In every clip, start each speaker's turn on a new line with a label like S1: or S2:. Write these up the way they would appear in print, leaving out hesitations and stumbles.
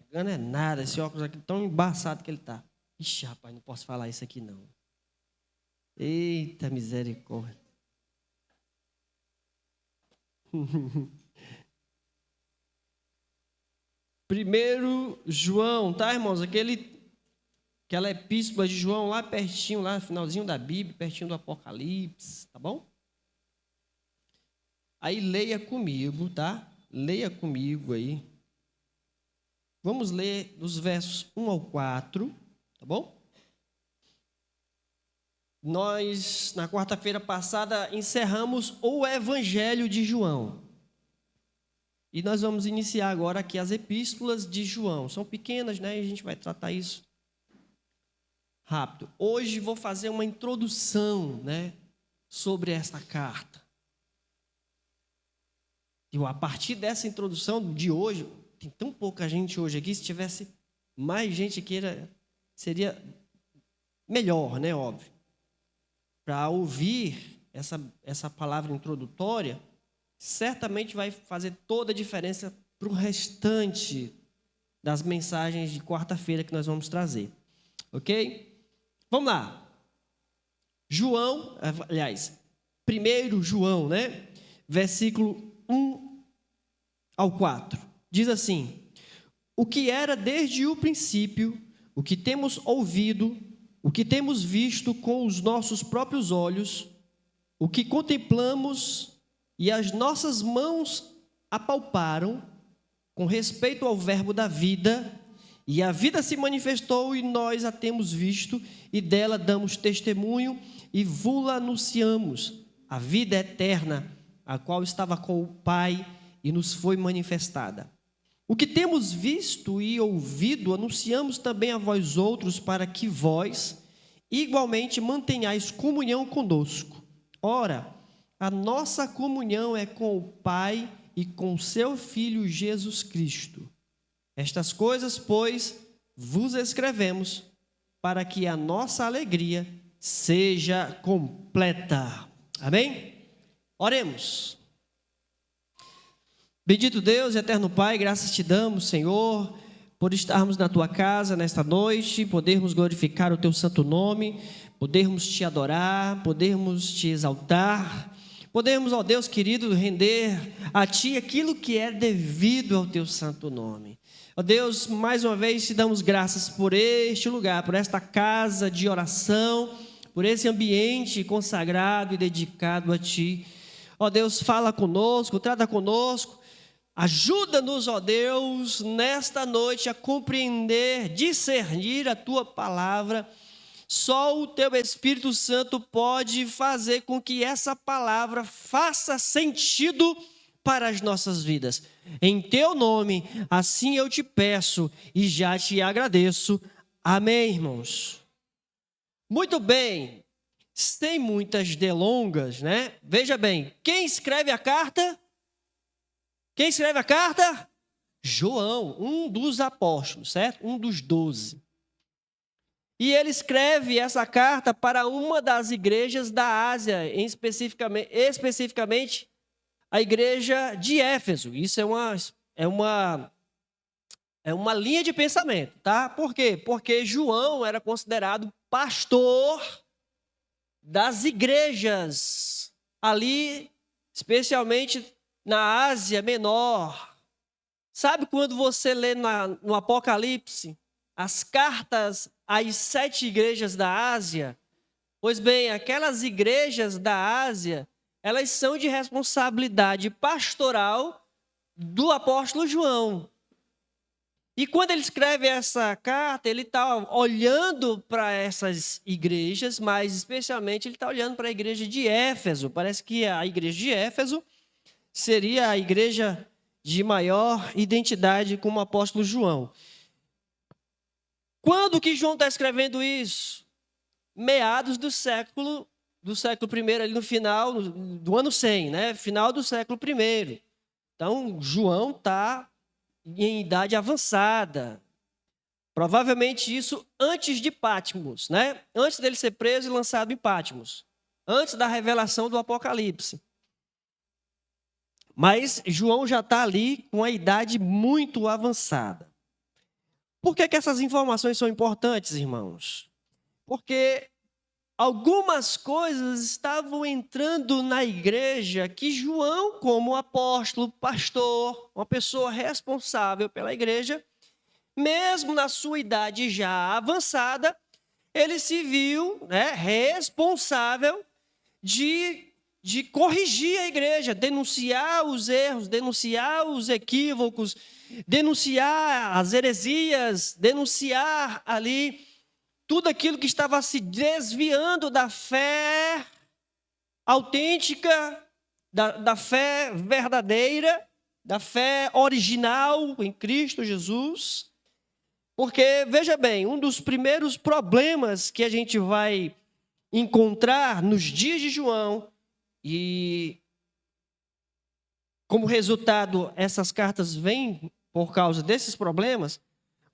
S1: Enxergando é nada, esse óculos aqui tão embaçado que ele tá. Ixi, rapaz, não posso falar isso aqui não. Eita misericórdia. Primeiro João, tá, irmãos? Aquela epístola de João lá pertinho, lá finalzinho da Bíblia, pertinho do Apocalipse, tá bom? Aí leia comigo, tá? Leia comigo aí. Vamos ler dos versos 1 ao 4, tá bom? Nós, na quarta-feira passada, encerramos o Evangelho de João. E nós vamos iniciar agora aqui as epístolas de João. São pequenas, né? E a gente vai tratar isso rápido. Hoje vou fazer uma introdução, né, sobre essa carta. E a partir dessa introdução de hoje, tem tão pouca gente hoje aqui, se tivesse mais gente aqui, seria melhor, né, óbvio. Para ouvir essa palavra introdutória, certamente vai fazer toda a diferença para o restante das mensagens de quarta-feira que nós vamos trazer. Ok? Vamos lá. João, aliás, 1 João, né? Versículo 1 ao 4. Diz assim: o que era desde o princípio, o que temos ouvido, o que temos visto com os nossos próprios olhos, o que contemplamos e as nossas mãos apalparam com respeito ao verbo da vida, e a vida se manifestou e nós a temos visto, e dela damos testemunho e vula anunciamos, a vida eterna, a qual estava com o Pai e nos foi manifestada. O que temos visto e ouvido, anunciamos também a vós outros, para que vós igualmente mantenhais comunhão conosco. Ora, a nossa comunhão é com o Pai e com o seu Filho Jesus Cristo. Estas coisas, pois, vos escrevemos, para que a nossa alegria seja completa. Amém? Oremos. Bendito Deus, eterno Pai, graças te damos, Senhor, por estarmos na tua casa nesta noite, podermos glorificar o teu santo nome, podermos te adorar, podermos te exaltar, podermos, ó Deus querido, render a ti aquilo que é devido ao teu santo nome. Ó Deus, mais uma vez te damos graças por este lugar, por esta casa de oração, por esse ambiente consagrado e dedicado a ti. Ó Deus, fala conosco, trata conosco, ajuda-nos, ó Deus, nesta noite a compreender, discernir a tua palavra. Só o teu Espírito Santo pode fazer com que essa palavra faça sentido para as nossas vidas. Em teu nome, assim eu te peço e já te agradeço. Amém, irmãos? Muito bem, sem muitas delongas, né? Veja bem, quem escreve a carta? Quem escreve a carta? João, um dos apóstolos, certo? Um dos 12. E ele escreve essa carta para uma das igrejas da Ásia, especificamente a igreja de Éfeso. Isso é uma linha de pensamento, tá? Por quê? Porque João era considerado pastor das igrejas ali, especialmente na Ásia Menor. Sabe quando você lê no Apocalipse as cartas às 7 igrejas da Ásia? Pois bem, aquelas igrejas da Ásia, elas são de responsabilidade pastoral do apóstolo João. E quando ele escreve essa carta, ele está olhando para essas igrejas, mas especialmente ele está olhando para a igreja de Éfeso. Parece que a igreja de Éfeso seria a igreja de maior identidade como o apóstolo João. Quando que João está escrevendo isso? Meados do século I, ali no final do ano 100, né? Final do século I. Então, João está em idade avançada. Provavelmente isso antes de Patmos, né? Antes dele ser preso e lançado em Patmos. Antes da revelação do Apocalipse. Mas João já está ali com a idade muito avançada. Por que essas informações são importantes, irmãos? Porque algumas coisas estavam entrando na igreja que João, como apóstolo, pastor, uma pessoa responsável pela igreja, mesmo na sua idade já avançada, ele se viu, responsável de corrigir a igreja, denunciar os erros, denunciar os equívocos, denunciar as heresias, denunciar ali tudo aquilo que estava se desviando da fé autêntica, da fé verdadeira, da fé original em Cristo Jesus. Porque, veja bem, um dos primeiros problemas que a gente vai encontrar nos dias de João, e como resultado essas cartas vêm por causa desses problemas,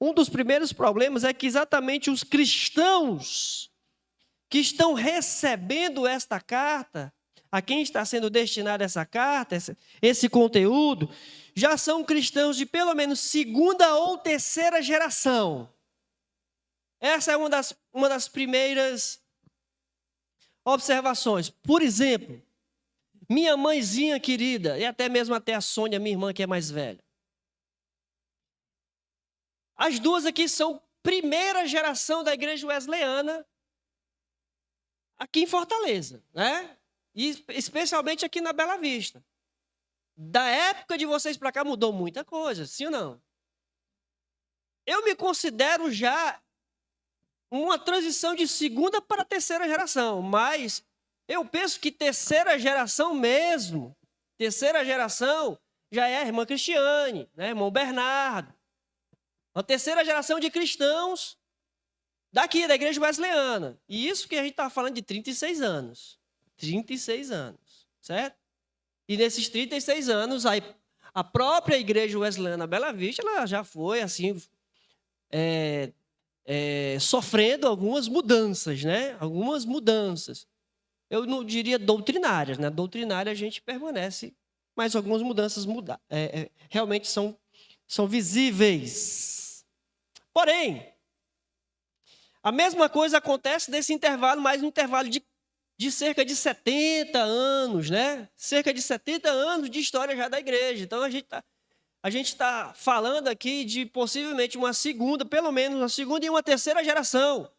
S1: um dos primeiros problemas é que exatamente os cristãos que estão recebendo esta carta, a quem está sendo destinada essa carta, esse conteúdo, já são cristãos de pelo menos segunda ou terceira geração. Essa é uma das primeiras observações. Por exemplo, minha mãezinha querida, e até mesmo a Sônia, minha irmã que é mais velha. As duas aqui são primeira geração da igreja wesleyana aqui em Fortaleza, né? E especialmente aqui na Bela Vista. Da época de vocês para cá mudou muita coisa, sim ou não? Eu me considero já uma transição de segunda para terceira geração, mas eu penso que terceira geração mesmo, terceira geração já é a irmã Cristiane, né? Irmão Bernardo. A terceira geração de cristãos daqui, da igreja wesleyana. E isso que a gente está falando de 36 anos. 36 anos, certo? E nesses 36 anos, a própria igreja wesleyana Bela Vista, ela já foi, assim, sofrendo algumas mudanças, né? Algumas mudanças. Eu não diria doutrinárias, né? Doutrinária a gente permanece, mas algumas mudanças realmente são visíveis. Porém, a mesma coisa acontece nesse intervalo, mais um intervalo de cerca de 70 anos, né? Cerca de 70 anos de história já da igreja. Então, a gente tá falando aqui de possivelmente uma segunda, pelo menos uma segunda e uma terceira geração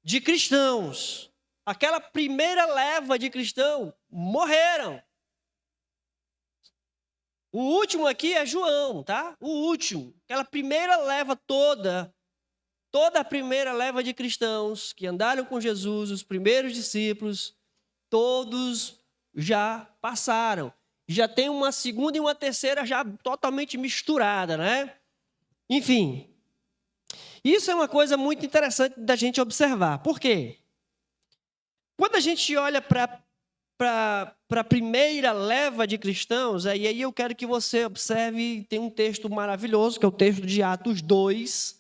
S1: de cristãos. Aquela primeira leva de cristãos morreram. O último aqui é João, tá? O último. Aquela primeira leva toda a primeira leva de cristãos que andaram com Jesus, os primeiros discípulos, todos já passaram. Já tem uma segunda e uma terceira já totalmente misturada, né? Enfim, isso é uma coisa muito interessante da gente observar. Por quê? Quando a gente olha para a primeira leva de cristãos, e aí eu quero que você observe, tem um texto maravilhoso, que é o texto de Atos 2,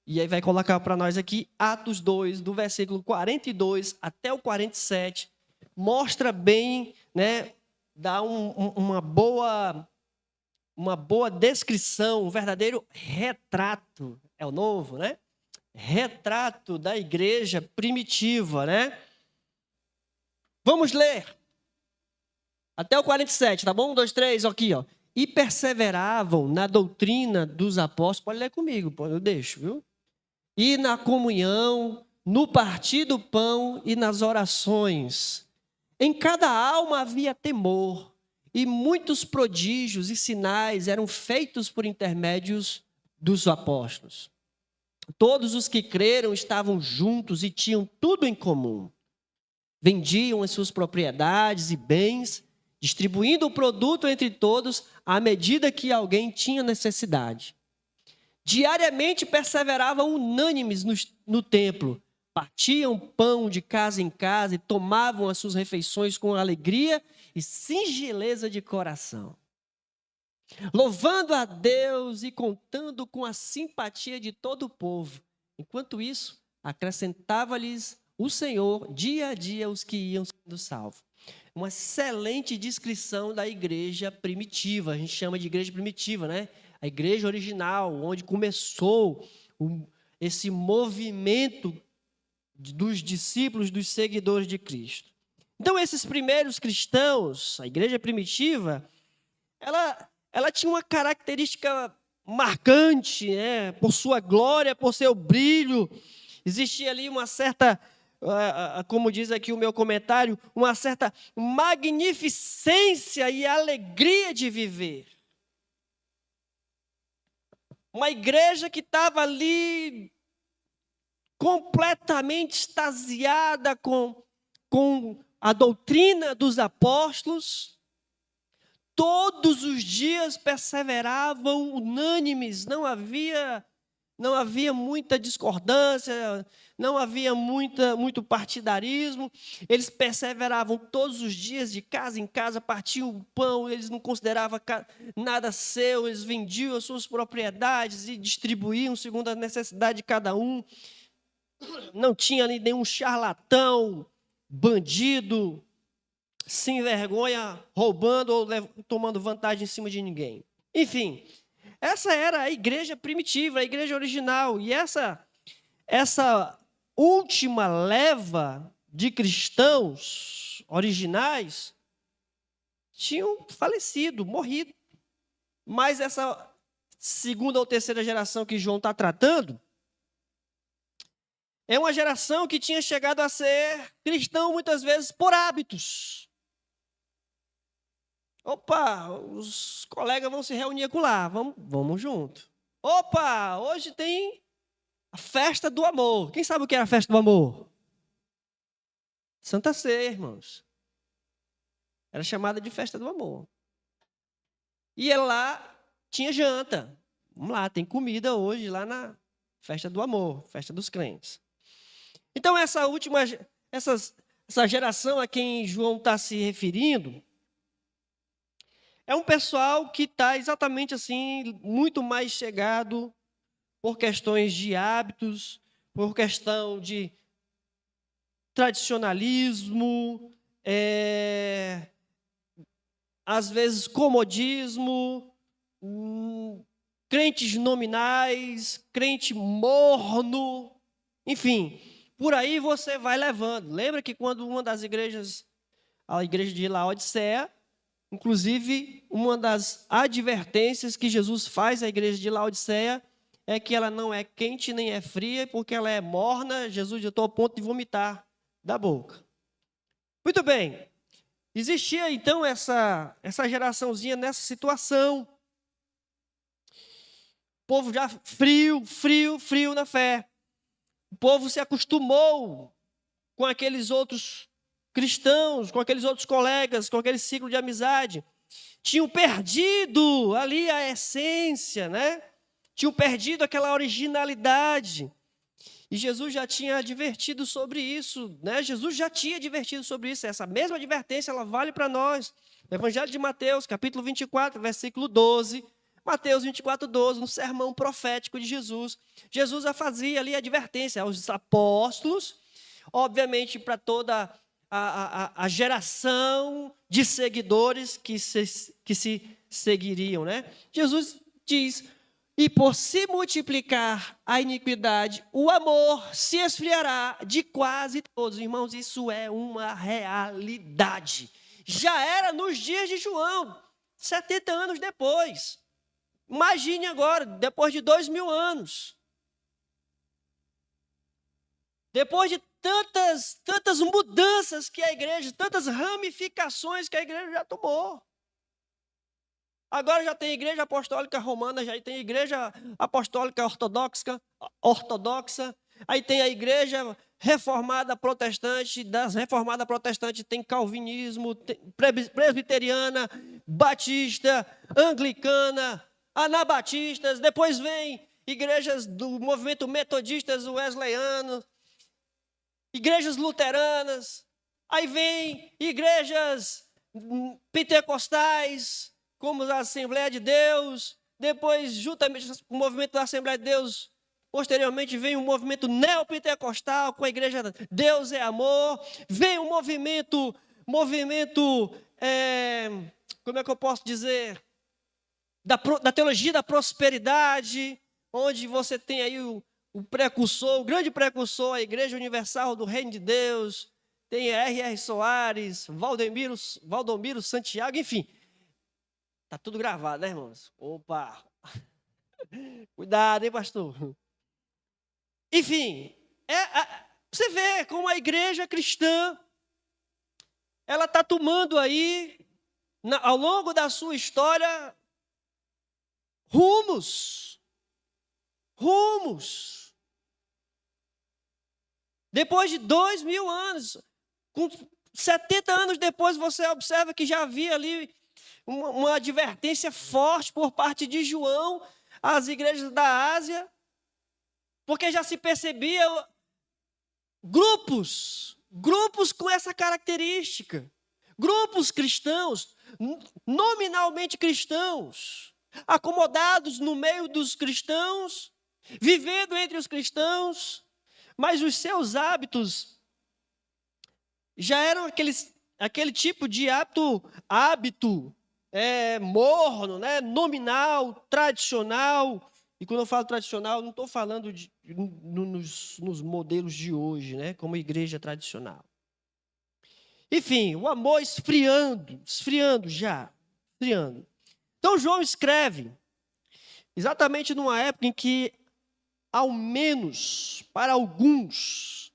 S1: e aí vai colocar para nós aqui, Atos 2, do versículo 42 até o 47, mostra bem, né, dá uma boa descrição, um verdadeiro retrato, é o novo, né? Retrato da igreja primitiva, né? Vamos ler até o 47, tá bom? 1, 2, 3, aqui, ó. E perseveravam na doutrina dos apóstolos, pode ler comigo, eu deixo, viu? E na comunhão, no partir do pão e nas orações. Em cada alma havia temor, e muitos prodígios e sinais eram feitos por intermédios dos apóstolos. Todos os que creram estavam juntos e tinham tudo em comum. Vendiam as suas propriedades e bens, distribuindo o produto entre todos à medida que alguém tinha necessidade. Diariamente perseveravam unânimes no templo, partiam pão de casa em casa e tomavam as suas refeições com alegria e singeleza de coração, louvando a Deus e contando com a simpatia de todo o povo. Enquanto isso, acrescentava-lhes o Senhor dia a dia os que iam sendo salvos. Uma excelente descrição da igreja primitiva, a gente chama de igreja primitiva, né? a igreja original, onde começou esse movimento dos discípulos, dos seguidores de Cristo. Então, esses primeiros cristãos, a igreja primitiva, ela tinha uma característica marcante, né? Por sua glória, por seu brilho. Existia ali uma certa, como diz aqui o meu comentário, uma certa magnificência e alegria de viver. Uma igreja que estava ali completamente extasiada com a doutrina dos apóstolos. Todos os dias perseveravam unânimes, não havia muita discordância, não havia muito partidarismo. Eles perseveravam todos os dias, de casa em casa, partiam o pão, eles não consideravam nada seu, eles vendiam as suas propriedades e distribuíam segundo a necessidade de cada um. Não tinha ali nenhum charlatão, bandido, sem vergonha, roubando ou tomando vantagem em cima de ninguém. Enfim, essa era a igreja primitiva, a igreja original. E essa última leva de cristãos originais tinham falecido, morrido. Mas essa segunda ou terceira geração que João está tratando é uma geração que tinha chegado a ser cristão muitas vezes por hábitos. Opa, os colegas vão se reunir acolá, vamos junto. Opa, hoje tem a festa do amor. Quem sabe o que é a festa do amor? Santa Ceia, irmãos. Era chamada de festa do amor. E lá tinha janta. Vamos lá, tem comida hoje lá na festa do amor, festa dos crentes. Então essa geração a quem João está se referindo é um pessoal que está exatamente assim, muito mais chegado por questões de hábitos, por questão de tradicionalismo, às vezes comodismo, crentes nominais, crente morno, enfim, por aí você vai levando. Lembra que quando uma das igrejas, a igreja de Laodiceia, inclusive, uma das advertências que Jesus faz à igreja de Laodiceia é que ela não é quente nem é fria, porque ela é morna. Jesus já está ao ponto de vomitar da boca. Muito bem. Existia, então, essa geraçãozinha nessa situação. O povo já frio na fé. O povo se acostumou com aqueles outros cristãos, com aqueles outros colegas, com aquele ciclo de amizade. Tinham perdido ali a essência, né? Tinham perdido aquela originalidade. E Jesus já tinha advertido sobre isso, né? Jesus já tinha advertido sobre isso. Essa mesma advertência, ela vale para nós. No Evangelho de Mateus, capítulo 24, versículo 12. Mateus 24, 12, um sermão profético de Jesus. Jesus já fazia ali advertência aos apóstolos, obviamente para toda a geração de seguidores que se seguiriam, né? Jesus diz: e por se multiplicar a iniquidade, o amor se esfriará de quase todos. Irmãos, isso é uma realidade. Já era nos dias de João, 70 anos depois. Imagine agora, depois de 2000 anos. Depois de tantas mudanças que a igreja, tantas ramificações que a igreja já tomou. Agora já tem igreja apostólica romana, já tem igreja apostólica ortodoxa, aí tem a igreja reformada protestante, das reformadas protestantes tem calvinismo, tem presbiteriana, batista, anglicana, anabatistas, depois vem igrejas do movimento metodistas, wesleyano, igrejas luteranas, aí vem igrejas pentecostais, como a Assembleia de Deus, depois, juntamente com o movimento da Assembleia de Deus, posteriormente vem um movimento neopentecostal, com a igreja Deus é Amor, vem um movimento, como é que eu posso dizer? da teologia da prosperidade, onde você tem aí o precursor, o grande precursor, a Igreja Universal do Reino de Deus, tem R.R. Soares, Valdomiro Santiago, enfim. Está tudo gravado, né, irmãos? Opa! Cuidado, hein, pastor? Enfim, você vê como a igreja cristã, ela está tomando aí, ao longo da sua história, rumos. Depois de 2000 anos, com 70 anos depois, você observa que já havia ali uma advertência forte por parte de João às igrejas da Ásia, porque já se percebia grupos com essa característica, grupos cristãos, nominalmente cristãos, acomodados no meio dos cristãos, vivendo entre os cristãos, mas os seus hábitos já eram aquele tipo de hábito morno, né? Nominal, tradicional. E quando eu falo tradicional, não estou falando nos modelos de hoje, né? Como igreja tradicional. Enfim, o amor esfriando. Então, João escreve exatamente numa época em que, ao menos para alguns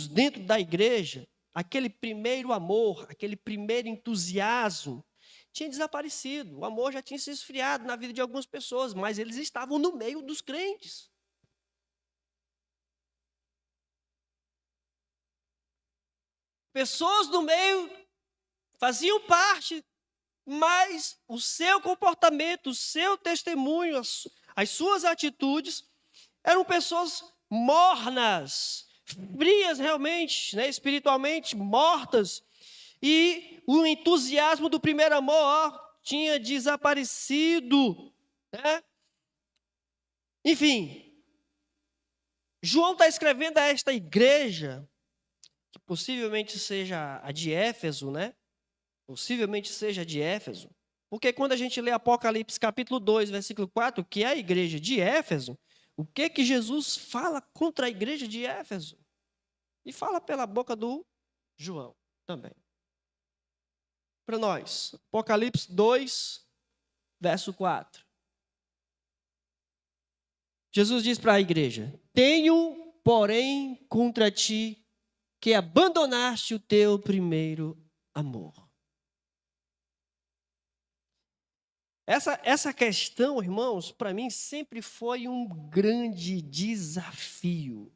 S1: dentro da igreja, aquele primeiro amor, aquele primeiro entusiasmo tinha desaparecido. O amor já tinha se esfriado na vida de algumas pessoas, mas eles estavam no meio dos crentes. Pessoas no meio faziam parte, mas o seu comportamento, o seu testemunho, as suas atitudes eram pessoas mornas, frias realmente, né, espiritualmente mortas, e o entusiasmo do primeiro amor tinha desaparecido, né? Enfim, João está escrevendo a esta igreja, que possivelmente seja a de Éfeso, né? Possivelmente seja a de Éfeso, porque quando a gente lê Apocalipse capítulo 2, versículo 4, que é a igreja de Éfeso, o que Jesus fala contra a igreja de Éfeso? E fala pela boca do João também. Para nós, Apocalipse 2, verso 4. Jesus diz para a igreja: tenho, porém, contra ti que abandonaste o teu primeiro amor. Essa questão, irmãos, para mim sempre foi um grande desafio.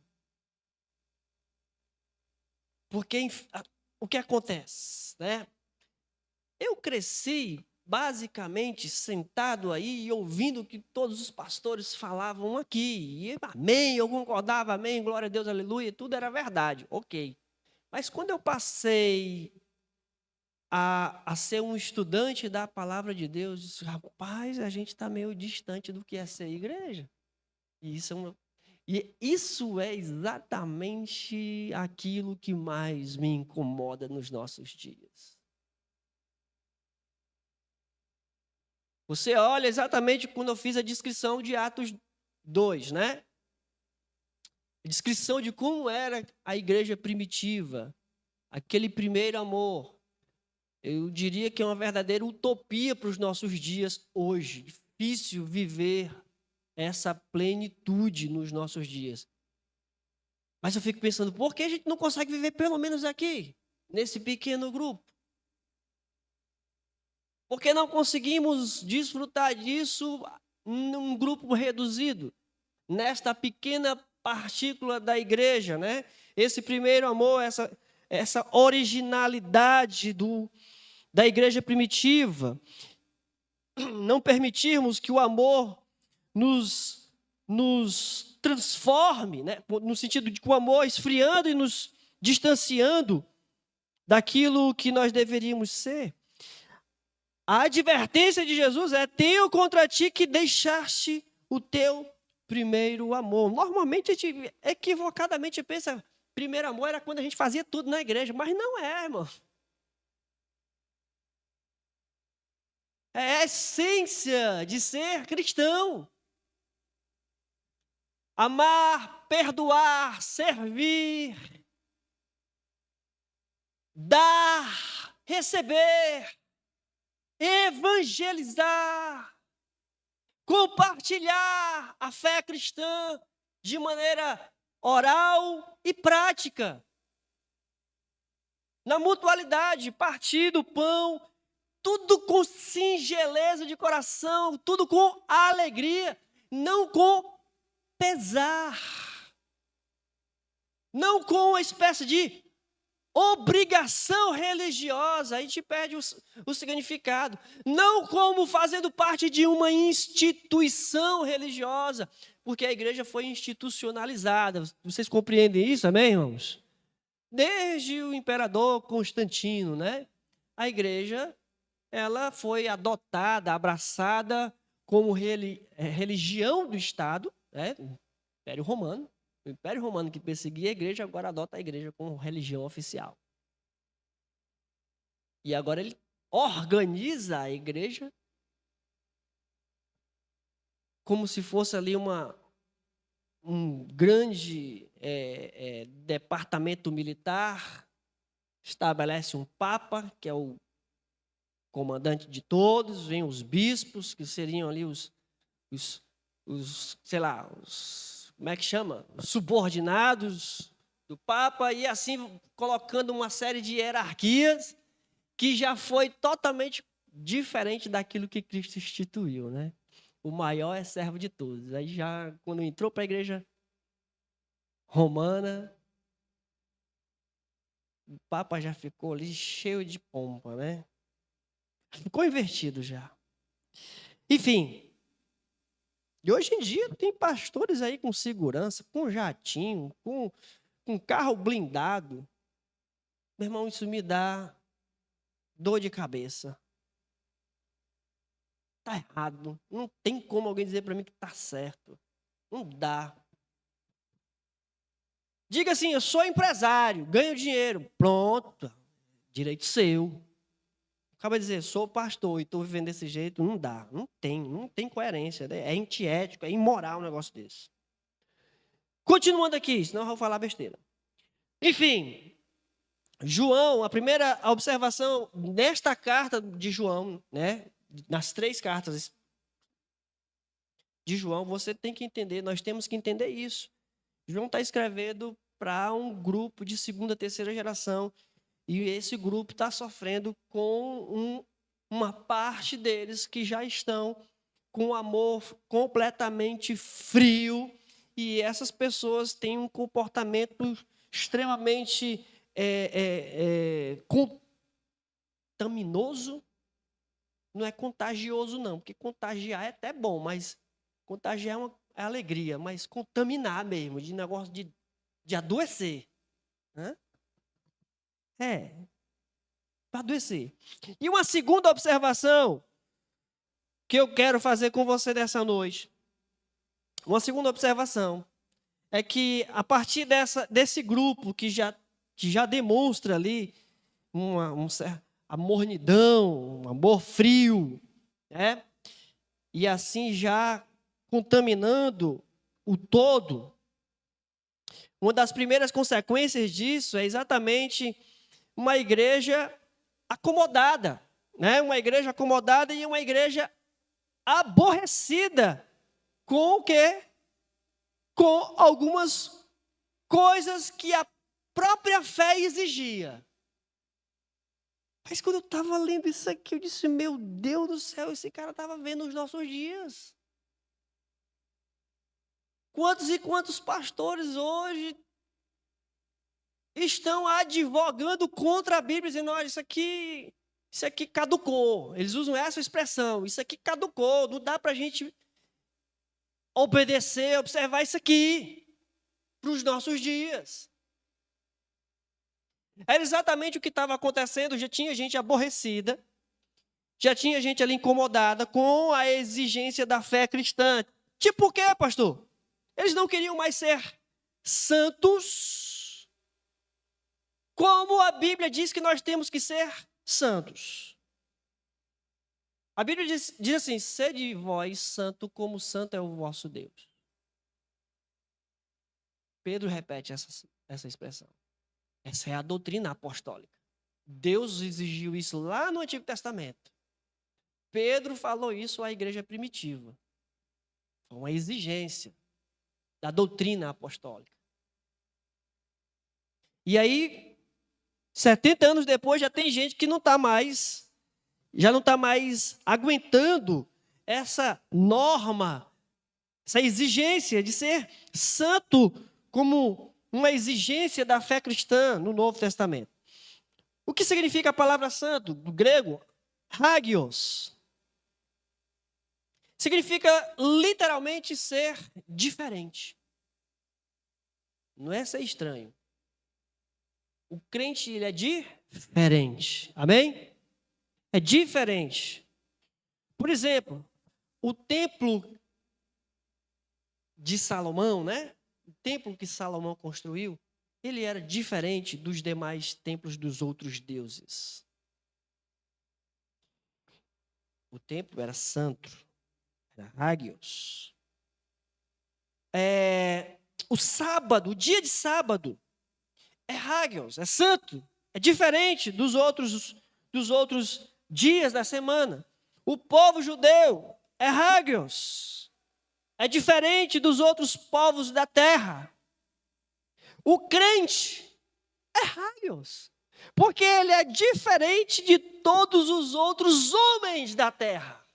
S1: Porque o que acontece, né? Eu cresci basicamente sentado aí e ouvindo o que todos os pastores falavam aqui. E amém, eu concordava, amém, glória a Deus, aleluia, tudo era verdade, ok. Mas quando eu passei a ser um estudante da palavra de Deus, disse, rapaz, a gente está meio distante do que é ser igreja. E isso é exatamente aquilo que mais me incomoda nos nossos dias. Você olha exatamente quando eu fiz a descrição de Atos 2, né? A descrição de como era a igreja primitiva, aquele primeiro amor. Eu diria que é uma verdadeira utopia para os nossos dias hoje. Difícil viver essa plenitude nos nossos dias. Mas eu fico pensando, por que a gente não consegue viver pelo menos aqui, nesse pequeno grupo? Por que não conseguimos desfrutar disso num grupo reduzido, nesta pequena partícula da igreja, né? Esse primeiro amor, essa originalidade da igreja primitiva. Não permitirmos que o amor nos transforme, né? No sentido de que o amor esfriando e nos distanciando daquilo que nós deveríamos ser. A advertência de Jesus é: tenho contra ti que deixaste o teu primeiro amor. Normalmente a gente equivocadamente pensa, primeiro amor era quando a gente fazia tudo na igreja, mas não é, irmão. É a essência de ser cristão. Amar, perdoar, servir, dar, receber, evangelizar, compartilhar a fé cristã de maneira oral e prática. Na mutualidade, partir do pão, tudo com singeleza de coração, tudo com alegria, não com pesar, não com uma espécie de obrigação religiosa, aí te perde o significado, não como fazendo parte de uma instituição religiosa, porque a igreja foi institucionalizada. Vocês compreendem isso, amém, irmãos? Desde o imperador Constantino, né? A igreja, ela foi adotada, abraçada como religião do Estado, né? Império Romano. O Império Romano que perseguia a igreja, agora adota a igreja como religião oficial. E agora ele organiza a igreja como se fosse ali um grande departamento militar, estabelece um papa, que é o comandante de todos, vem os bispos, que seriam ali os sei lá, como é que chama? Os subordinados do Papa, e assim colocando uma série de hierarquias que já foi totalmente diferente daquilo que Cristo instituiu, né? O maior é servo de todos. Aí já, quando entrou para a igreja romana, o Papa já ficou ali cheio de pompa, né? Ficou invertido já. Enfim, e hoje em dia tem pastores aí com segurança, com jatinho, com carro blindado. Meu irmão, isso me dá dor de cabeça. Está errado. Não tem como alguém dizer para mim que está certo. Não dá. Diga assim, eu sou empresário, ganho dinheiro. Pronto, direito seu. Acaba de dizer, sou pastor e estou vivendo desse jeito. Não dá, não tem coerência. Né? É antiético, é imoral um negócio desse. Continuando aqui, senão eu vou falar besteira. Enfim, João, a primeira observação nesta carta de João, né? Nas 3 cartas de João, você tem que entender, nós temos que entender isso. João está escrevendo para um grupo de 2ª, 3ª geração, e esse grupo está sofrendo com uma parte deles que já estão com um amor completamente frio, e essas pessoas têm um comportamento extremamente contaminoso. Não é contagioso, não, porque contagiar é até bom, mas contagiar é alegria, mas contaminar mesmo, de negócio de adoecer. Né? Para adoecer. E uma segunda observação que eu quero fazer com você nessa noite, uma segunda observação, é que a partir desse grupo que já demonstra ali a mornidão, um amor frio, né? E assim já contaminando o todo, uma das primeiras consequências disso é exatamente uma igreja acomodada, né? Uma igreja acomodada e uma igreja aborrecida com o quê? Com algumas coisas que a própria fé exigia. Mas quando eu estava lendo isso aqui, eu disse, meu Deus do céu, esse cara estava vendo os nossos dias. Quantos e quantos pastores hoje estão advogando contra a Bíblia, dizendo, olha, isso aqui caducou. Eles usam essa expressão, isso aqui caducou, não dá para a gente obedecer, observar isso aqui para os nossos dias. Era exatamente o que estava acontecendo, já tinha gente aborrecida, já tinha gente ali incomodada com a exigência da fé cristã. Tipo o quê, pastor? Eles não queriam mais ser santos, como a Bíblia diz que nós temos que ser santos. A Bíblia diz assim: sede vós santo, como santo é o vosso Deus. Pedro repete essa expressão. Essa é a doutrina apostólica. Deus exigiu isso lá no Antigo Testamento. Pedro falou isso à igreja primitiva. Foi uma exigência da doutrina apostólica. E aí, 70 anos depois, já tem gente que não está mais aguentando essa norma, essa exigência de ser santo como uma exigência da fé cristã no Novo Testamento. O que significa a palavra santo? Do grego, hagios. Significa literalmente ser diferente. Não é ser estranho. O crente, ele é diferente. Amém? É diferente. Por exemplo, o templo de Salomão, né? O templo que Salomão construiu, ele era diferente dos demais templos dos outros deuses. O templo era santo, era hagios. O sábado, o dia de sábado, é hagios, é santo, é diferente dos outros dias da semana. O povo judeu é hagios, é diferente dos outros povos da terra. O crente é hagios, porque ele é diferente de todos os outros homens da terra.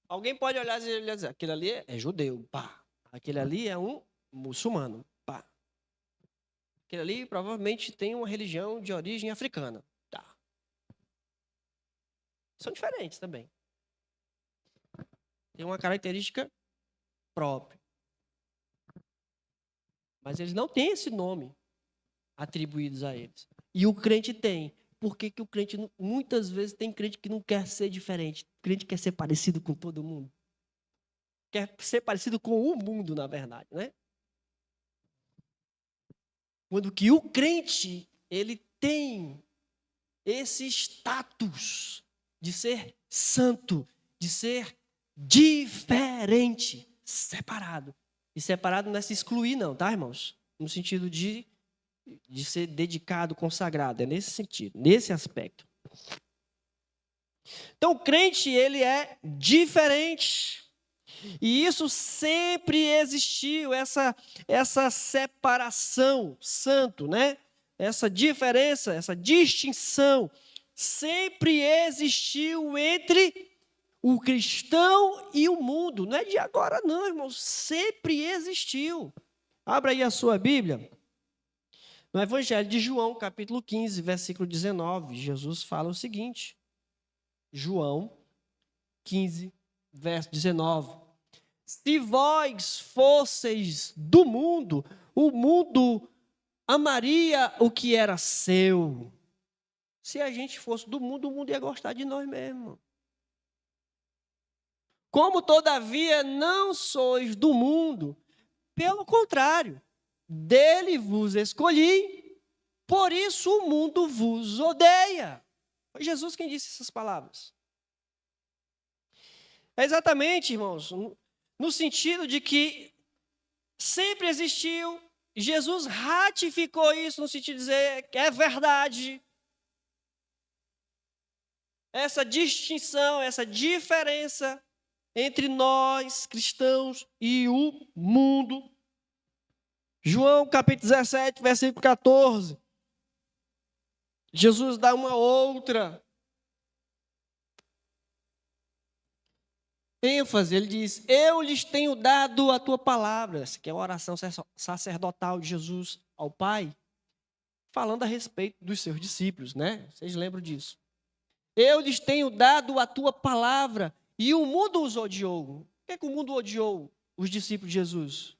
S1: Alguém pode olhar e dizer, aquele ali é judeu, pá. Aquele ali é um muçulmano, pá. Aquele ali provavelmente tem uma religião de origem africana, tá. São diferentes também. Tem uma característica própria. Mas eles não têm esse nome atribuídos a eles. E o crente tem. Por que o crente, muitas vezes, tem crente que não quer ser diferente? O crente quer ser parecido com todo mundo. Quer ser parecido com o mundo, na verdade, né? Quando que o crente, ele tem esse status de ser santo, de ser diferente, separado. E separado não é se excluir, não, tá, irmãos? No sentido de ser dedicado, consagrado. É nesse sentido, nesse aspecto. Então, o crente, ele é diferente. E isso sempre existiu, essa separação, santo, né? Essa diferença, essa distinção, sempre existiu entre o cristão e o mundo. Não é de agora não, irmãos, sempre existiu. Abra aí a sua Bíblia. No Evangelho de João, capítulo 15, versículo 19, Jesus fala o seguinte. João 15, verso 19. Se vós fosseis do mundo, o mundo amaria o que era seu. Se a gente fosse do mundo, o mundo ia gostar de nós mesmos. Como, todavia, não sois do mundo, pelo contrário, dele vos escolhi, por isso o mundo vos odeia. Foi Jesus quem disse essas palavras. É exatamente, irmãos, no sentido de que sempre existiu, Jesus ratificou isso no sentido de dizer que é verdade. Essa distinção, essa diferença entre nós, cristãos, e o mundo. João capítulo 17, versículo 14. Jesus dá uma outra ênfase, ele diz, eu lhes tenho dado a tua palavra. Essa aqui é a oração sacerdotal de Jesus ao Pai, falando a respeito dos seus discípulos, né? Vocês lembram disso? Eu lhes tenho dado a tua palavra e o mundo os odiou. Por que o mundo odiou os discípulos de Jesus?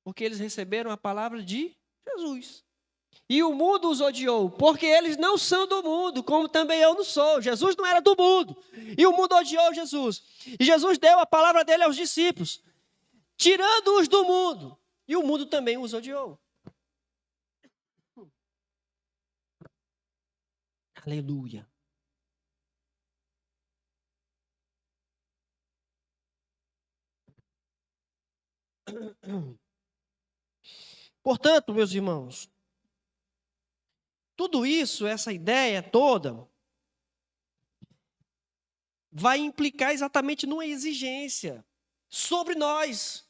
S1: Porque eles receberam a palavra de Jesus. E o mundo os odiou, porque eles não são do mundo, como também eu não sou. Jesus não era do mundo. E o mundo odiou Jesus. E Jesus deu a palavra dele aos discípulos, tirando-os do mundo. E o mundo também os odiou. Aleluia. Portanto, meus irmãos, tudo isso, essa ideia toda, vai implicar exatamente numa exigência sobre nós.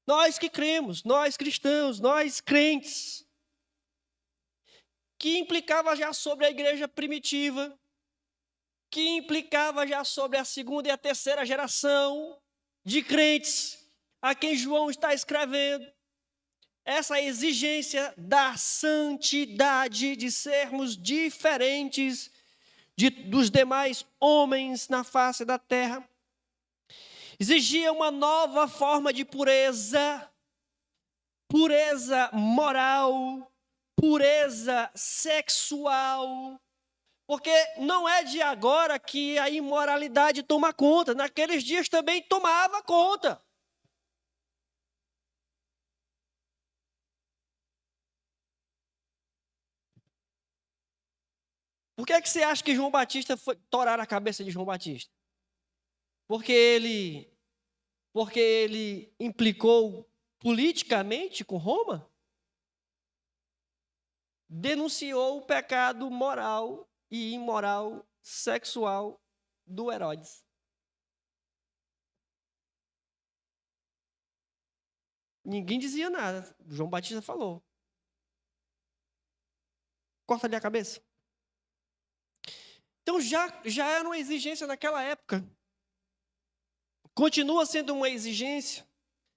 S1: Nós que cremos, nós cristãos, nós crentes. Que implicava já sobre a igreja primitiva, que implicava já sobre a segunda e a terceira geração de crentes a quem João está escrevendo. Essa exigência da santidade, de sermos diferentes dos demais homens na face da terra, exigia uma nova forma de pureza, pureza moral, pureza sexual, porque não é de agora que a imoralidade toma conta, naqueles dias também tomava conta. Por que é que você acha que João Batista foi torar a cabeça de João Batista? Porque ele implicou politicamente com Roma? Denunciou o pecado moral e imoral sexual do Herodes. Ninguém dizia nada. João Batista falou. Corta-lhe a cabeça. Então já era uma exigência naquela época. Continua sendo uma exigência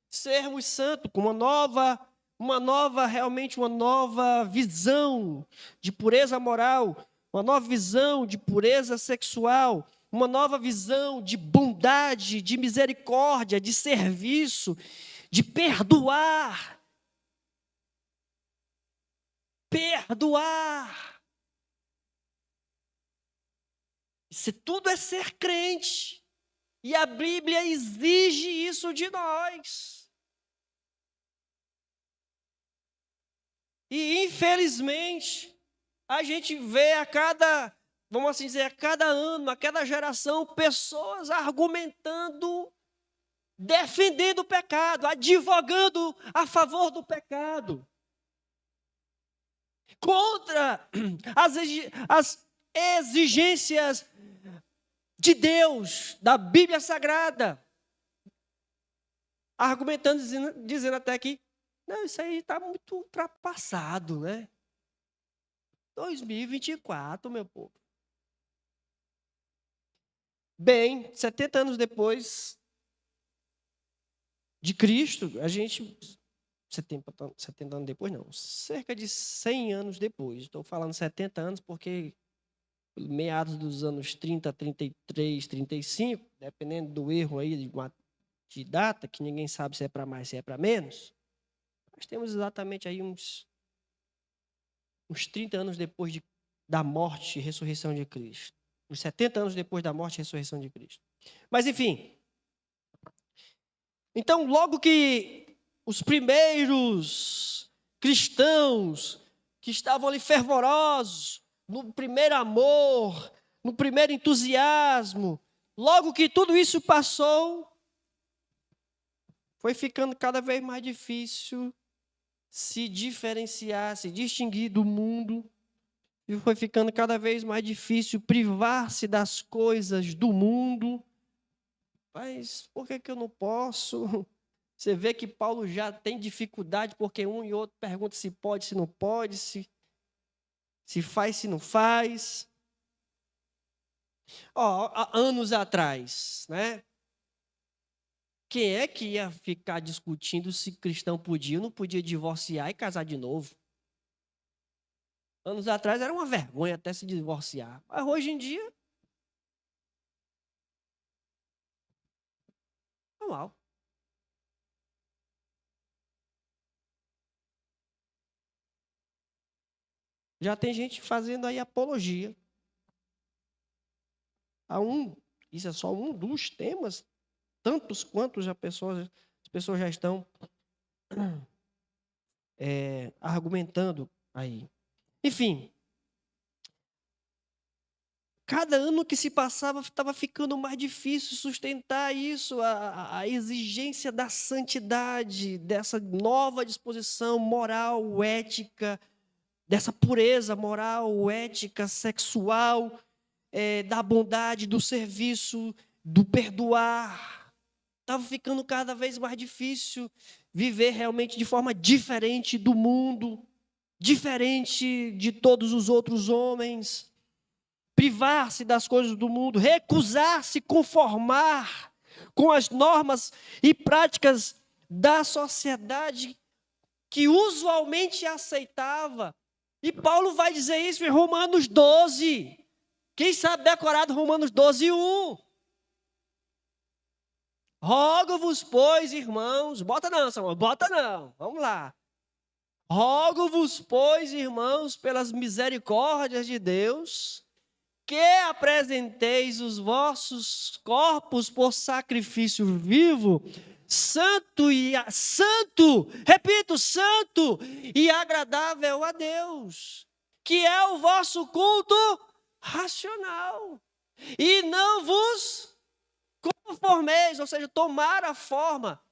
S1: sermos santos, com realmente uma nova visão de pureza moral, uma nova visão de pureza sexual, uma nova visão de bondade, de misericórdia, de serviço, de perdoar. Perdoar. Isso tudo é ser crente. E a Bíblia exige isso de nós. E, infelizmente, a gente vê vamos assim dizer, a cada ano, a cada geração, pessoas argumentando, defendendo o pecado, advogando a favor do pecado. Contra as exigências de Deus, da Bíblia Sagrada. Argumentando, dizendo até que, não, isso aí está muito ultrapassado, né? 2024, meu povo. Bem, 70 anos depois de Cristo, 70 anos depois não, cerca de 100 anos depois, estou falando 70 anos porque meados dos anos 30, 33, 35, dependendo do erro aí de data, que ninguém sabe se é para mais, se é para menos, nós temos exatamente aí uns 30 anos depois da morte e ressurreição de Cristo. Uns 70 anos depois da morte e ressurreição de Cristo. Mas, enfim. Então, logo que os primeiros cristãos que estavam ali fervorosos, no primeiro amor, no primeiro entusiasmo, logo que tudo isso passou, foi ficando cada vez mais difícil se diferenciar, se distinguir do mundo. E foi ficando cada vez mais difícil privar-se das coisas do mundo. Mas por que eu não posso? Você vê que Paulo já tem dificuldade, porque um e outro pergunta se pode, se não pode, se faz, se não faz. Há anos atrás, né? Quem é que ia ficar discutindo se cristão podia ou não podia divorciar e casar de novo? Anos atrás era uma vergonha até se divorciar. Mas hoje em dia, normal. Já tem gente fazendo aí apologia isso é só um dos temas, tantos quantos as pessoas já estão argumentando aí. Enfim, Cada ano que se passava, estava ficando mais difícil sustentar isso, a exigência da santidade, dessa nova disposição moral, ética, dessa pureza moral, ética, sexual, da bondade, do serviço, do perdoar. Estava ficando cada vez mais difícil viver realmente de forma diferente do mundo, diferente de todos os outros homens. Privar-se das coisas do mundo, recusar-se conformar com as normas e práticas da sociedade que usualmente aceitava. E Paulo vai dizer isso em Romanos 12. Quem sabe decorado Romanos 12, 1. Rogo-vos, pois, irmãos, bota não, Samuel, bota não, vamos lá. Rogo-vos, pois, irmãos, pelas misericórdias de Deus, que apresenteis os vossos corpos por sacrifício vivo, santo, repito, santo e agradável a Deus, que é o vosso culto racional. E não vos conformeis, ou seja, tomar a forma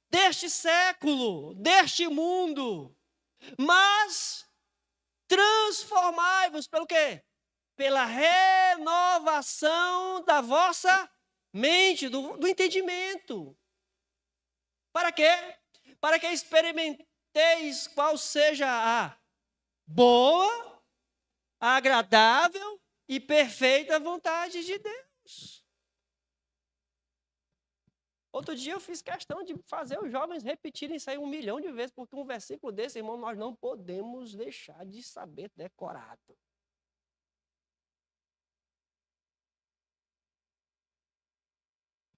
S1: deste século, deste mundo, mas transformai-vos pelo quê? Pela renovação da vossa mente, do entendimento. Para quê? Para que experimenteis qual seja a boa, agradável e perfeita vontade de Deus. Outro dia eu fiz questão de fazer os jovens repetirem isso aí 1 milhão de vezes, porque um versículo desse, irmão, nós não podemos deixar de saber decorado.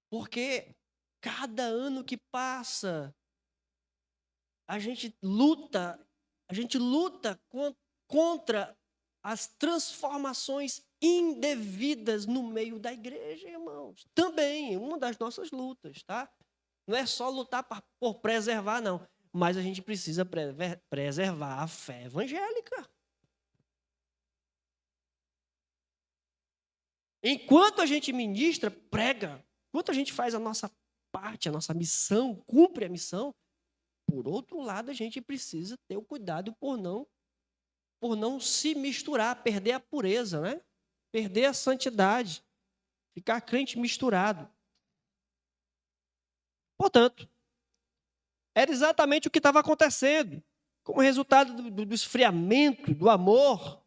S1: Porque cada ano que passa, a gente luta contra as transformações indevidas no meio da igreja, irmãos. Também, uma das nossas lutas, tá? Não é só lutar por preservar, não. Mas a gente precisa preservar a fé evangélica. Enquanto a gente ministra, prega, enquanto a gente faz a nossa parte, a nossa missão, cumpre a missão, por outro lado, a gente precisa ter o cuidado por não se misturar, perder a pureza, né? Perder a santidade, ficar crente misturado. Portanto, era exatamente o que estava acontecendo, como resultado do esfriamento, do amor,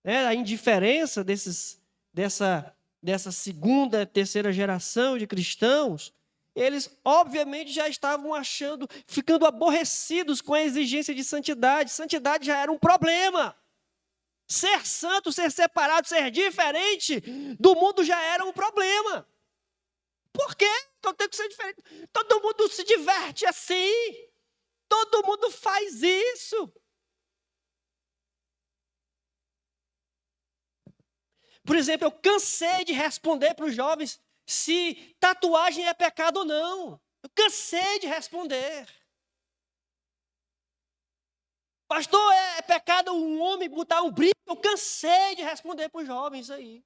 S1: né? A indiferença dessa segunda, terceira geração de cristãos. Eles, obviamente, já estavam ficando aborrecidos com a exigência de santidade. Santidade já era um problema. Ser santo, ser separado, ser diferente do mundo já era um problema. Por quê que eu tenho que ser diferente? Todo mundo se diverte assim. Todo mundo faz isso. Por exemplo, eu cansei de responder para os jovens se tatuagem é pecado ou não. Eu cansei de responder. Pastor, é pecado um homem botar um brinco? Eu cansei de responder para os jovens aí.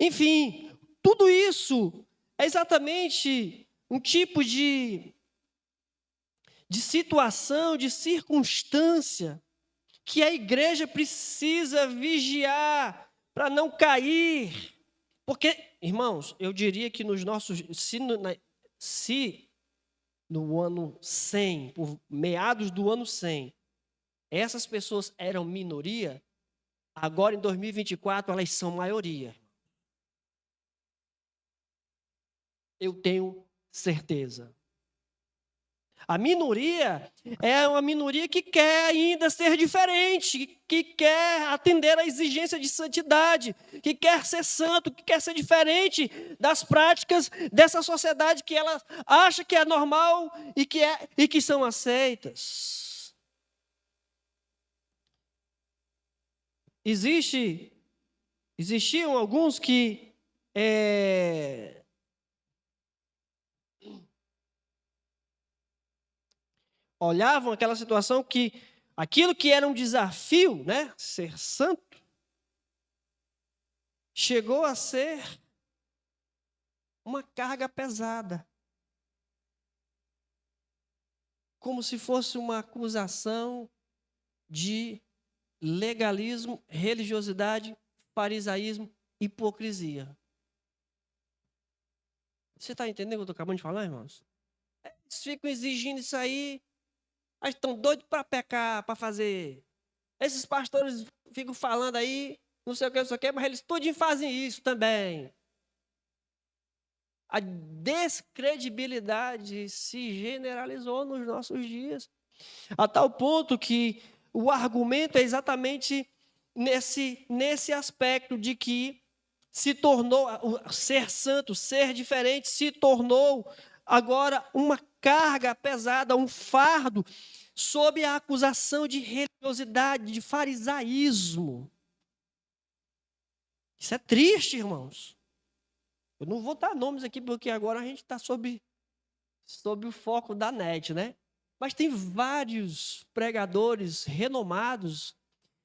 S1: Enfim, tudo isso é exatamente um tipo de situação, de circunstância que a igreja precisa vigiar para não cair. Porque, irmãos, eu diria que se no ano 100, por meados do ano 100, essas pessoas eram minoria, agora em 2024 elas são maioria. Eu tenho certeza. A minoria é uma minoria que quer ainda ser diferente, que quer atender à exigência de santidade, que quer ser santo, que quer ser diferente das práticas dessa sociedade que ela acha que é normal e que são aceitas. Existiam alguns que olhavam aquela situação que aquilo que era um desafio, né, ser santo, chegou a ser uma carga pesada. Como se fosse uma acusação de legalismo, religiosidade, farisaísmo, hipocrisia. Você está entendendo o que eu estou acabando de falar, irmãos? Eles ficam exigindo isso aí, mas estão doidos para pecar, para fazer. Esses pastores ficam falando aí, não sei o que, mas eles tudinho fazem isso também. A descredibilidade se generalizou nos nossos dias, a tal ponto que o argumento é exatamente nesse aspecto de que se tornou, ser santo, ser diferente, se tornou agora uma carga pesada, um fardo, sob a acusação de religiosidade, de farisaísmo. Isso é triste, irmãos. Eu não vou dar nomes aqui, porque agora a gente está sob o foco da net, né? Mas tem vários pregadores renomados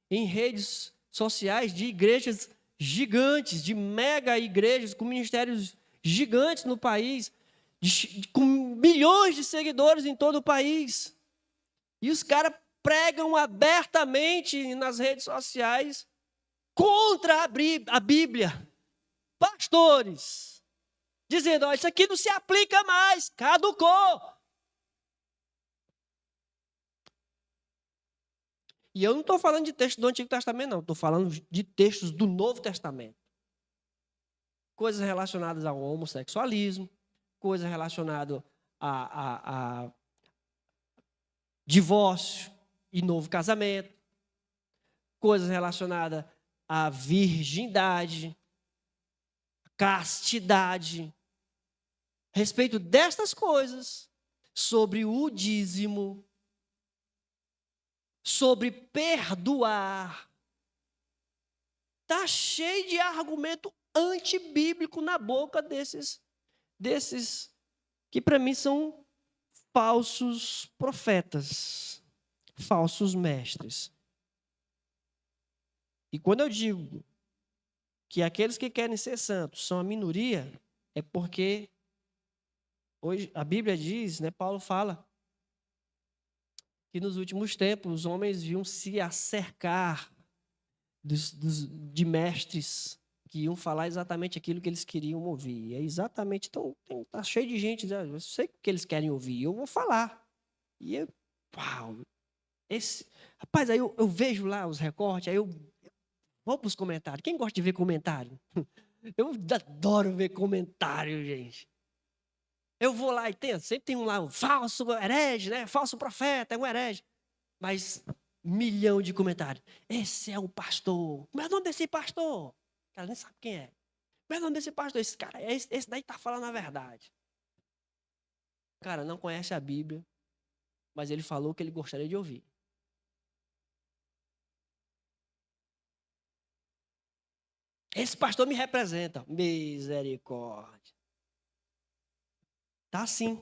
S1: em redes sociais de igrejas gigantes, de mega igrejas com ministérios gigantes no país, com milhões de seguidores em todo o país. E os caras pregam abertamente nas redes sociais contra a Bíblia. Pastores, dizendo, ó, isso aqui não se aplica mais, caducou. E eu não estou falando de textos do Antigo Testamento, não. Estou falando de textos do Novo Testamento. Coisas relacionadas ao homossexualismo, coisas relacionadas a divórcio e novo casamento, coisas relacionadas à virgindade, castidade. A respeito destas coisas, sobre o dízimo, sobre perdoar. Está cheio de argumento antibíblico na boca desses que para mim são falsos profetas, falsos mestres. E quando eu digo que aqueles que querem ser santos são a minoria, é porque hoje a Bíblia diz, né, Paulo fala, que nos últimos tempos os homens iam se acercar de mestres que iam falar exatamente aquilo que eles queriam ouvir. É exatamente, então, está cheio de gente dizendo, eu sei o que eles querem ouvir, eu vou falar. E eu, uau, rapaz, aí eu vejo lá os recortes, aí eu vou para os comentários. Quem gosta de ver comentário? Eu adoro ver comentário, gente. Eu vou lá e sempre tem um lá, um falso herege, né? Falso profeta, é um herege. Mas 1 milhão de comentários. Esse é o pastor. Como é o nome desse pastor? O cara nem sabe quem é. Como é o nome desse pastor? Esse cara, esse daí está falando a verdade. O cara não conhece a Bíblia, mas ele falou o que ele gostaria de ouvir. Esse pastor me representa. Misericórdia. Tá assim.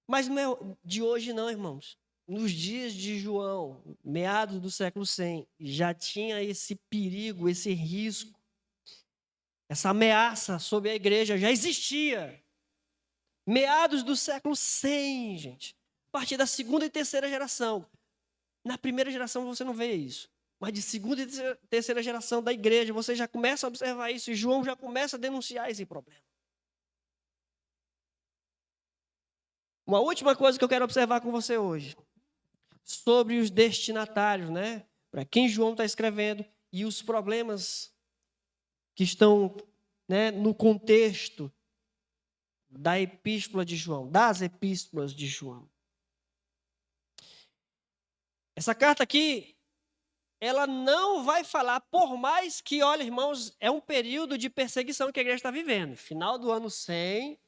S1: Mas não é de hoje não, irmãos. Nos dias de João, meados do século 100, já tinha esse perigo, esse risco. Essa ameaça sobre a igreja já existia. Meados do século 100, gente. A partir da segunda e terceira geração. Na primeira geração você não vê isso. Mas de segunda e terceira geração da igreja, você já começa a observar isso. E João já começa a denunciar esse problema. Uma última coisa que eu quero observar com você hoje. Sobre os destinatários, né? Para quem João está escrevendo e os problemas que estão, né, no contexto da epístola de João, das epístolas de João. Essa carta aqui, ela não vai falar, por mais que, olha, irmãos, é um período de perseguição que a igreja está vivendo. Final do ano 100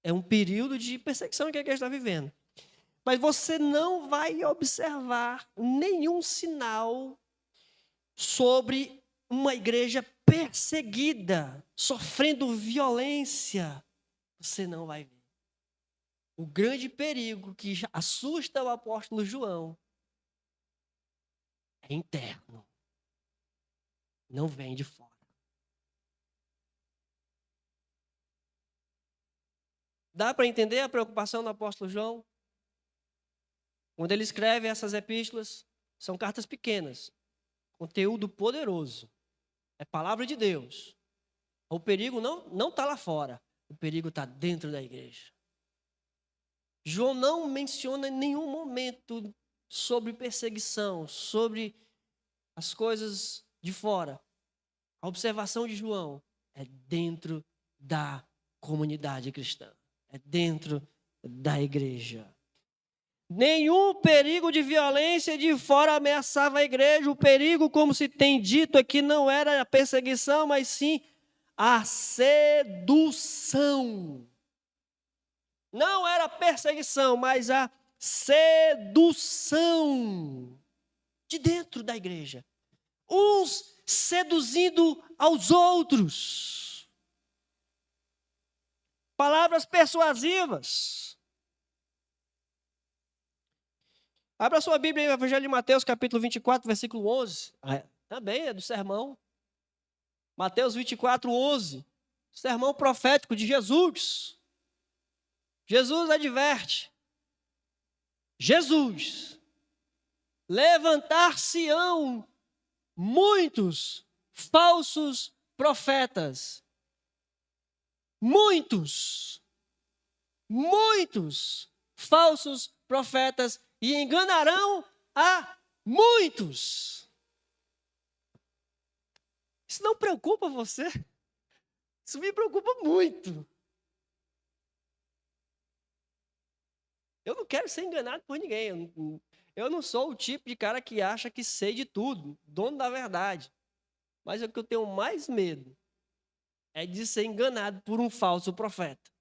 S1: é um período de perseguição que a igreja está vivendo. Mas você não vai observar nenhum sinal sobre uma igreja perseguida, sofrendo violência. Você não vai ver. O grande perigo que assusta o apóstolo João é interno. Não vem de fora. Dá para entender a preocupação do apóstolo João? Quando ele escreve essas epístolas, são cartas pequenas, conteúdo poderoso. É palavra de Deus. O perigo não está lá fora. O perigo está dentro da igreja. João não menciona em nenhum momento sobre perseguição, sobre as coisas de fora. A observação de João é dentro da comunidade cristã. É dentro da igreja. Nenhum perigo de violência de fora ameaçava a igreja. O perigo, como se tem dito aqui, não era a perseguição, mas sim a sedução. Não era a perseguição, mas a sedução de dentro da igreja. Uns seduzindo aos outros. Palavras persuasivas. Abra sua Bíblia no Evangelho de Mateus, capítulo 24, versículo 11. Também é do sermão. Mateus 24, 11. Sermão profético de Jesus. Jesus adverte. Jesus. Levantar-se-ão muitos falsos profetas. Muitos falsos profetas e enganarão a muitos. Isso não preocupa você? Isso me preocupa muito. Eu não quero ser enganado por ninguém. Eu não sou o tipo de cara que acha que sei de tudo, dono da verdade. Mas o que eu tenho mais medo é de ser enganado por um falso profeta.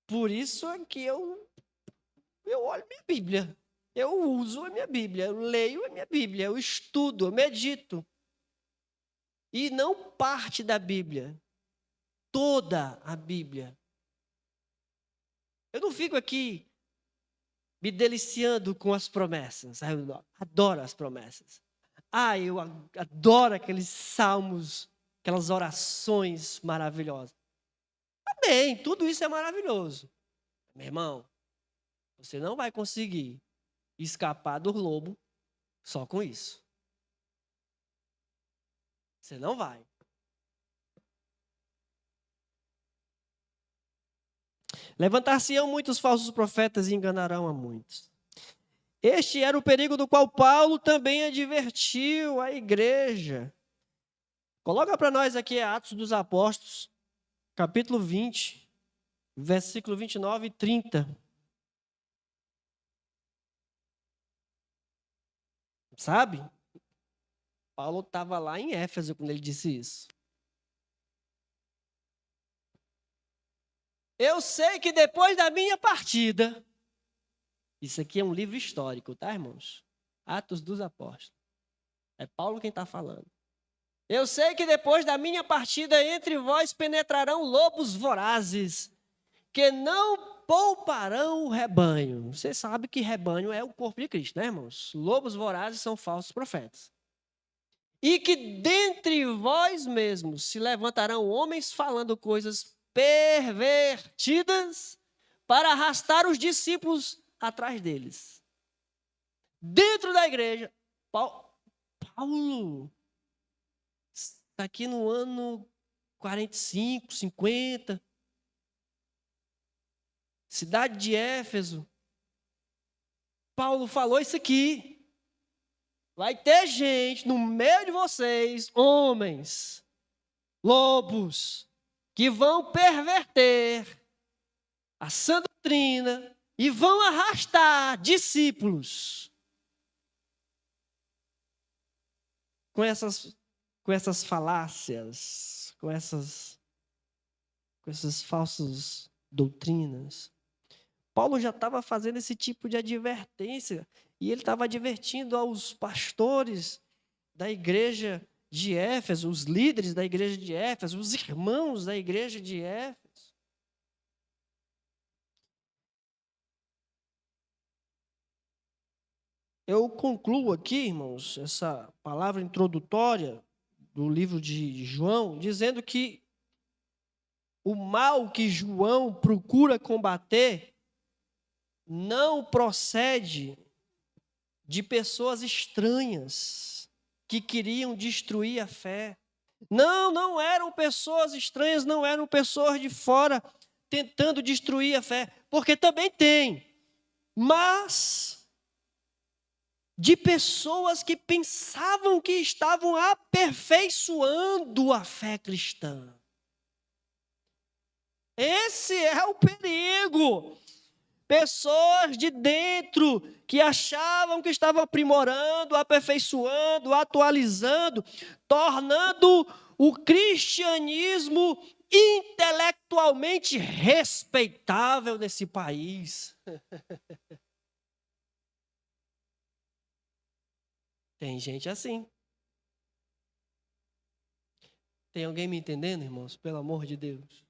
S1: Por isso é que eu olho minha Bíblia. Eu uso a minha Bíblia, eu leio a minha Bíblia, eu estudo, eu medito. E não parte da Bíblia, toda a Bíblia. Eu não fico aqui me deliciando com as promessas. Eu adoro as promessas. Eu adoro aqueles salmos, aquelas orações maravilhosas. Amém, tudo isso é maravilhoso. Meu irmão, você não vai conseguir escapar do lobo só com isso. Você não vai. Levantar-se-ão muitos falsos profetas e enganarão a muitos. Este era o perigo do qual Paulo também advertiu a igreja. Coloca para nós aqui Atos dos Apóstolos, capítulo 20, versículo 29 e 30. Sabe? Paulo estava lá em Éfeso quando ele disse isso. Eu sei que depois da minha partida, isso aqui é um livro histórico, tá, irmãos? Atos dos Apóstolos. É Paulo quem está falando. Eu sei que depois da minha partida entre vós penetrarão lobos vorazes, que não pouparão o rebanho. Você sabe que rebanho é o corpo de Cristo, né, irmãos? Lobos vorazes são falsos profetas. E que dentre vós mesmos se levantarão homens falando coisas pervertidas para arrastar os discípulos atrás deles. Dentro da igreja, Paulo está aqui no ano 45, 50, cidade de Éfeso. Paulo falou isso aqui. Vai ter gente no meio de vocês, homens, lobos, que vão perverter a sã doutrina e vão arrastar discípulos com essas falácias, com essas falsas doutrinas. Paulo já estava fazendo esse tipo de advertência e ele estava advertindo aos pastores da igreja de Éfeso, os líderes da igreja de Éfeso, os irmãos da igreja de Éfeso. Eu concluo aqui, irmãos, essa palavra introdutória do livro de João, dizendo que o mal que João procura combater não procede de pessoas estranhas que queriam destruir a fé. Não eram pessoas estranhas, não eram pessoas de fora tentando destruir a fé, porque também tem, mas de pessoas que pensavam que estavam aperfeiçoando a fé cristã. Esse é o perigo. Pessoas de dentro que achavam que estavam aprimorando, aperfeiçoando, atualizando, tornando o cristianismo intelectualmente respeitável nesse país. Tem gente assim. Tem alguém me entendendo, irmãos? Pelo amor de Deus.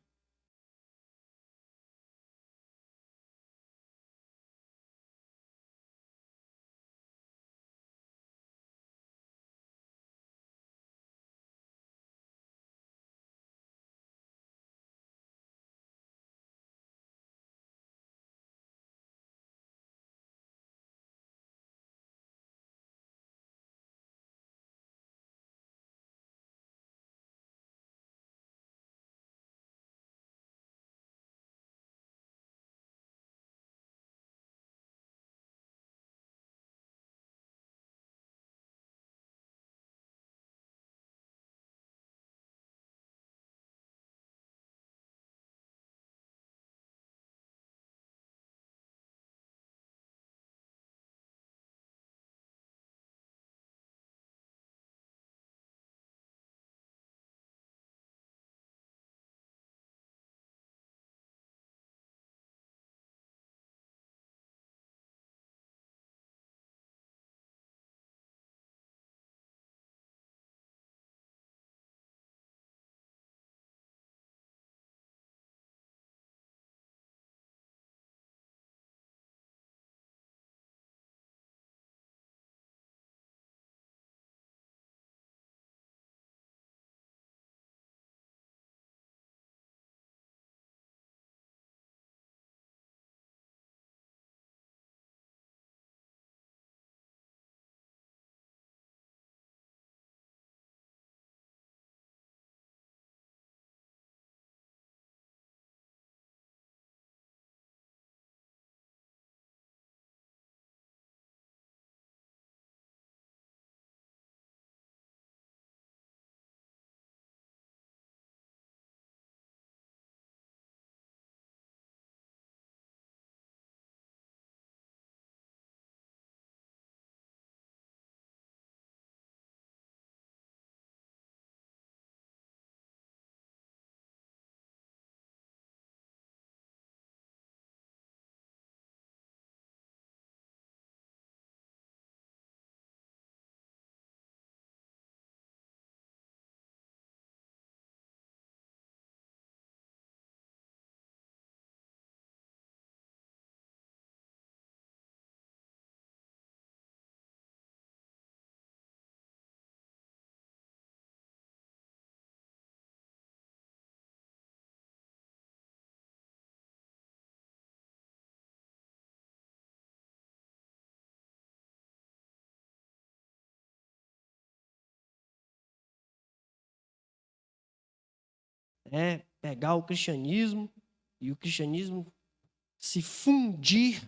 S1: É pegar o cristianismo e o cristianismo se fundir